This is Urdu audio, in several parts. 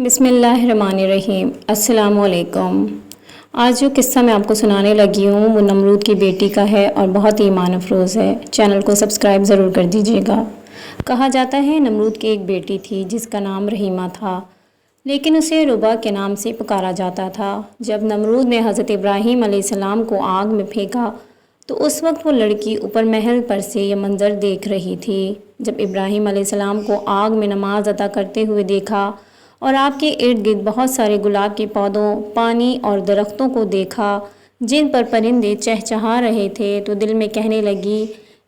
بسم اللہ الرحمن الرحیم۔ السلام علیکم۔ آج جو قصہ میں آپ کو سنانے لگی ہوں وہ نمرود کی بیٹی کا ہے اور بہت ہی ایمان افروز ہے۔ چینل کو سبسکرائب ضرور کر دیجیے گا۔ کہا جاتا ہے نمرود کی ایک بیٹی تھی جس کا نام رحیمہ تھا، لیکن اسے ربا کے نام سے پکارا جاتا تھا۔ جب نمرود نے حضرت ابراہیم علیہ السلام کو آگ میں پھینکا تو اس وقت وہ لڑکی اوپر محل پر سے یہ منظر دیکھ رہی تھی۔ جب ابراہیم علیہ السلام کو آگ میں نماز ادا کرتے ہوئے دیکھا اور آپ کے ارد گرد بہت سارے گلاب کے پودوں، پانی اور درختوں کو دیکھا جن پر پرندے چہچہا رہے تھے تو دل میں کہنے لگی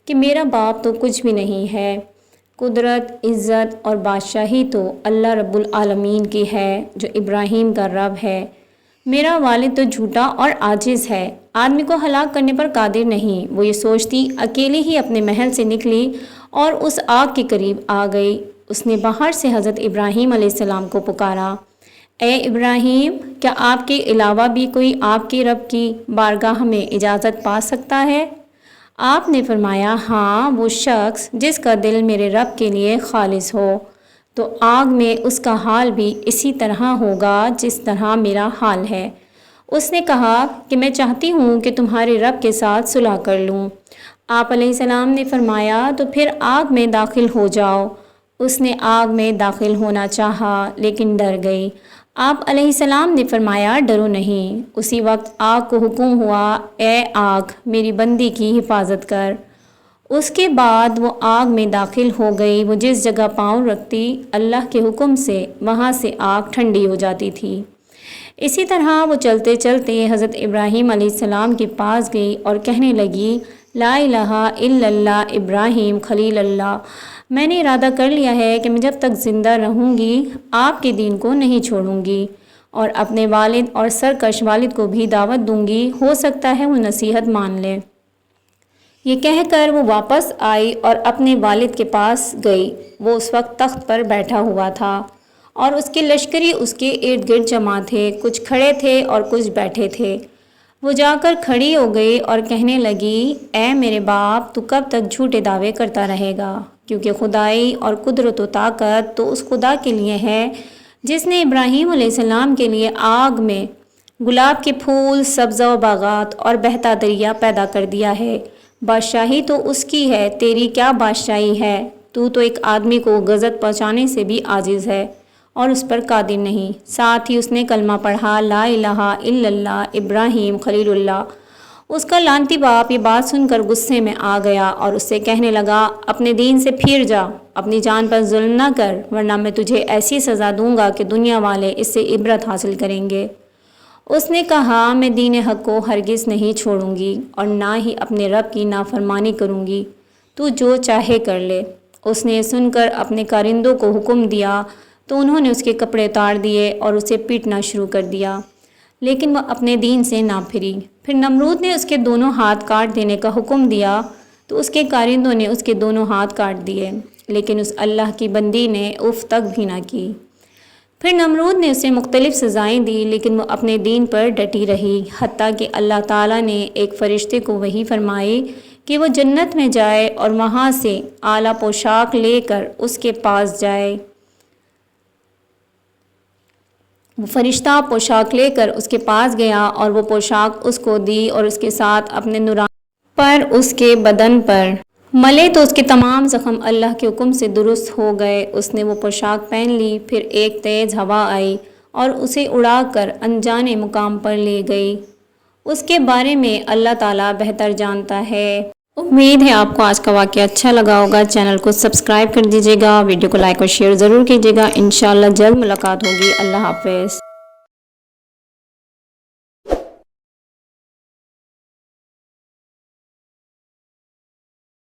کہ میرا باپ تو کچھ بھی نہیں ہے، قدرت، عزت اور بادشاہی تو اللہ رب العالمین کی ہے جو ابراہیم کا رب ہے۔ میرا والد تو جھوٹا اور عاجز ہے، آدمی کو ہلاک کرنے پر قادر نہیں۔ وہ یہ سوچتی اکیلی ہی اپنے محل سے نکلی اور اس آگ کے قریب آ گئی۔ اس نے باہر سے حضرت ابراہیم علیہ السلام کو پکارا، اے ابراہیم، کیا آپ کے علاوہ بھی کوئی آپ کے رب کی بارگاہ میں اجازت پا سکتا ہے؟ آپ نے فرمایا، ہاں، وہ شخص جس کا دل میرے رب کے لیے خالص ہو، تو آگ میں اس کا حال بھی اسی طرح ہوگا جس طرح میرا حال ہے۔ اس نے کہا کہ میں چاہتی ہوں کہ تمہارے رب کے ساتھ صلح کر لوں۔ آپ علیہ السلام نے فرمایا، تو پھر آگ میں داخل ہو جاؤ۔ اس نے آگ میں داخل ہونا چاہا لیکن ڈر گئی۔ آپ علیہ السلام نے فرمایا، ڈرو نہیں۔ اسی وقت آگ کو حکم ہوا، اے آگ، میری بندی کی حفاظت کر۔ اس کے بعد وہ آگ میں داخل ہو گئی۔ وہ جس جگہ پاؤں رکھتی اللہ کے حکم سے وہاں سے آگ ٹھنڈی ہو جاتی تھی۔ اسی طرح وہ چلتے چلتے حضرت ابراہیم علیہ السلام کے پاس گئی اور کہنے لگی، لا الہ الا اللہ ابراہیم خلیل اللہ، میں نے ارادہ کر لیا ہے کہ میں جب تک زندہ رہوں گی آپ کے دین کو نہیں چھوڑوں گی اور اپنے والد اور سرکش والد کو بھی دعوت دوں گی، ہو سکتا ہے وہ نصیحت مان لیں۔ یہ کہہ کر وہ واپس آئی اور اپنے والد کے پاس گئی۔ وہ اس وقت تخت پر بیٹھا ہوا تھا اور اس کے لشکری اس کے ارد گرد جمع تھے، کچھ کھڑے تھے اور کچھ بیٹھے تھے۔ وہ جا کر کھڑی ہو گئی اور کہنے لگی، اے میرے باپ، تو کب تک جھوٹے دعوے کرتا رہے گا؟ کیونکہ خدائی اور قدرت و طاقت تو اس خدا کے لیے ہے جس نے ابراہیم علیہ السلام کے لیے آگ میں گلاب کے پھول، سبزہ و باغات اور بہتا دریا پیدا کر دیا ہے۔ بادشاہی تو اس کی ہے، تیری کیا بادشاہی ہے؟ تو ایک آدمی کو غضب پہنچانے سے بھی عاجز ہے اور اس پر قادر نہیں۔ ساتھ ہی اس نے کلمہ پڑھا، لا الہ الا اللہ ابراہیم خلیل اللہ۔ اس کا لعنتی باپ یہ بات سن کر غصے میں آ گیا اور اس سے کہنے لگا، اپنے دین سے پھر جا، اپنی جان پر ظلم نہ کر، ورنہ میں تجھے ایسی سزا دوں گا کہ دنیا والے اس سے عبرت حاصل کریں گے۔ اس نے کہا، میں دین حق کو ہرگز نہیں چھوڑوں گی اور نہ ہی اپنے رب کی نافرمانی کروں گی، تو جو چاہے کر لے۔ اس نے سن کر اپنے کارندوں کو حکم دیا تو انہوں نے اس کے کپڑے اتار دیے اور اسے پیٹنا شروع کر دیا، لیکن وہ اپنے دین سے نہ پھری۔ پھر نمرود نے اس کے دونوں ہاتھ کاٹ دینے کا حکم دیا تو اس کے کارندوں نے اس کے دونوں ہاتھ کاٹ دیے، لیکن اس اللہ کی بندی نے اف تک بھی نہ کی۔ پھر نمرود نے اسے مختلف سزائیں دی لیکن وہ اپنے دین پر ڈٹی رہی، حتیٰ کہ اللہ تعالیٰ نے ایک فرشتے کو وحی فرمائی کہ وہ جنت میں جائے اور وہاں سے اعلیٰ پوشاک لے کر اس کے پاس جائے۔ وہ فرشتہ پوشاک لے کر اس کے پاس گیا اور وہ پوشاک اس کو دی اور اس کے ساتھ اپنے نورانی پر اس کے بدن پر ملے تو اس کے تمام زخم اللہ کے حکم سے درست ہو گئے۔ اس نے وہ پوشاک پہن لی۔ پھر ایک تیز ہوا آئی اور اسے اڑا کر انجانے مقام پر لے گئی۔ اس کے بارے میں اللہ تعالیٰ بہتر جانتا ہے۔ امید ہے آپ کو آج کا واقعہ اچھا لگا ہوگا۔ چینل کو سبسکرائب کر دیجیے گا، ویڈیو کو لائک اور شیئر ضرور کیجیے گا۔ انشاءاللہ جلد ملاقات ہوگی۔ اللہ حافظ۔